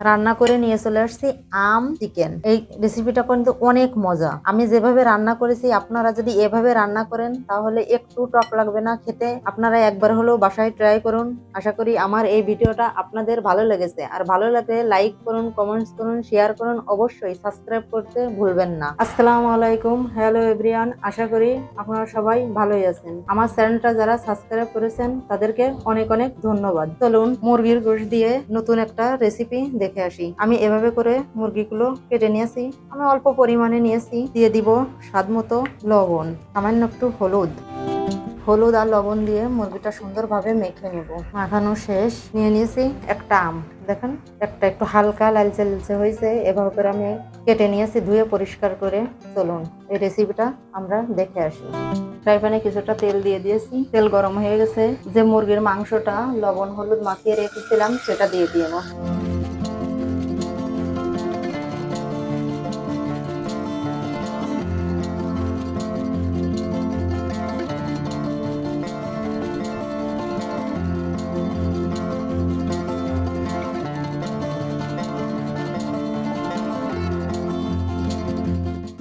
রান্না করে নিয়ে চলে আসছি আম চিকেন। এই রেসিপিটা কিন্তু অনেক মজা। আমি যেভাবে রান্না করেছি আপনারা যদি এভাবে রান্না করেন তাহলে একটু টক লাগবে না খেতে। আপনারা একবার হলেও বাসায় ট্রাই করুন। আশা করি আমার এই ভিডিওটা আপনাদের ভালো লেগেছে। আর ভালো লাগলে লাইক করুন, কমেন্টস করুন, শেয়ার করুন, অবশ্যই সাবস্ক্রাইব করতে ভুলবেন না। আসসালামু আলাইকুম, হ্যালো এভরিওয়ান। আশা করি আপনারা সবাই ভালোই আছেন। আমার চ্যানেলটা যারা সাবস্ক্রাইব করেছেন তাদেরকে অনেক অনেক ধন্যবাদ। চলুন মুরগির গোশত দিয়ে নতুন একটা রেসিপি দেখে আসি। আমি এভাবে করে মুরগিগুলো কেটে নিয়েছি। আমি অল্প পরিমাণে নিয়েছি। দিয়ে দিব স্বাদ মতো লবণ, সামান্য একটু হলুদ আর লবণ দিয়ে মুরগিটা সুন্দরভাবে মেখে নেব। মাখানো শেষ। নিয়ে নিয়েছি একটা আম। দেখেন একটা একটু হালকা লালচে লালচে হয়েছে। এভাবে করে আমি কেটে নিয়েছি, ধুয়ে পরিষ্কার করে। চলুন এই রেসিপিটা আমরা দেখে আসি। ফ্রাই প্যানে কিছুটা তেল দিয়ে দিয়েছি। তেল গরম হয়ে গেছে। যে মুরগির মাংসটা লবণ হলুদ মাখিয়ে রেখেছিলাম সেটা দিয়ে দিব।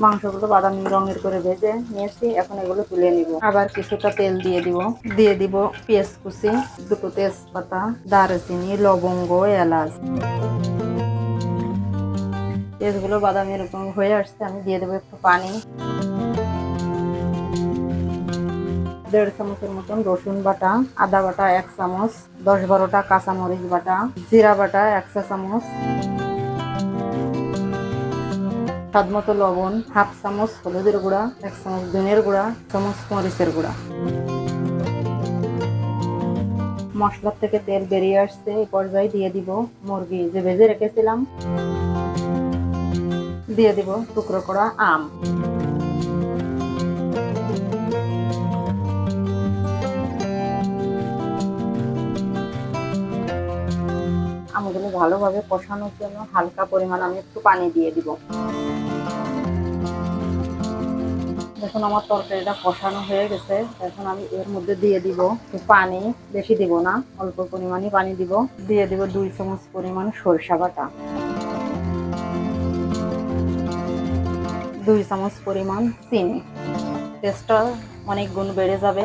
মাংসগুলো বাদামি রঙের করে ভেজে নিয়েছি। এখন এগুলো তুলে নিব। আবার কিছুটা তেল দিয়ে দিব পেঁয়াজ কুচি, দুটো তেজপাতা, দারচিনি, লবঙ্গ, এলাচ। পেঁয়াজগুলো বাদামি এরকম হয়ে আসছে। আমি দিয়ে দেবো একটু পানি। 1.5 চামচের মতন রসুন বাটা, আদা বাটা 1 চামচ, 10-12টা কাঁচামরিচ বাটা, জিরা বাটা 1 চা চামচ, স্বাদ মতো লবণ, 1/2 চামচ হলুদের গুঁড়া, 1 চামচ ধনের গুঁড়া, 1 চামচ মরিচের গুঁড়া। মশলার থেকে তেল বেরিয়ে আসছে। এই পর্যায়ে দিয়ে দিব মুরগি যে ভেজে রেখেছিলাম। দিয়ে দিব টুকরো করা আম। আমগুলো ভালোভাবে কষানোর জন্য হালকা পরিমাণ আমি একটু পানি দিয়ে দিব। দেখুন আমার তরকারিটা কষানো হয়ে গেছে। এখন আমি এর মধ্যে দিয়ে দিব পানি। বেশি দিব না, অল্প পরিমাণে পানি দিব। দিয়ে দিব 2 চামচ পরিমাণ সরিষা বাটা, 2 চামচ পরিমাণ চিনি। টেস্টটা অনেক গুণ বেড়ে যাবে।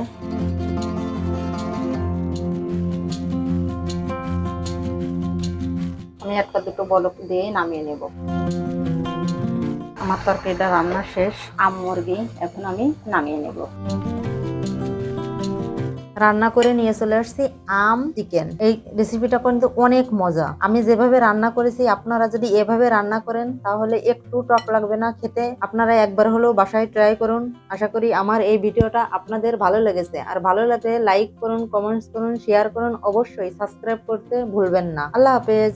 আমি একটা দুটো বলক দিয়ে নামিয়ে নেব। আমার তরকারিটা রান্না শেষ। আম মুরগি এখন আমি নামিয়ে নেব। রান্না করে নিয়ে চলে আসছি আম চিকেন। এই রেসিপিটা কিন্তু অনেক মজা। আমি যেভাবে রান্না করেছি আপনারা যদি এভাবে রান্না করেন তাহলে একটু টক লাগবে না খেতে। আপনারা একবার হলেও বাসায় ট্রাই করুন। আশা করি আমার এই ভিডিওটা আপনাদের ভালো লেগেছে। আর ভালো লাগলে লাইক করুন, কমেন্টস করুন, শেয়ার করুন, অবশ্যই সাবস্ক্রাইব করতে ভুলবেন না। আল্লাহ হাফেজ।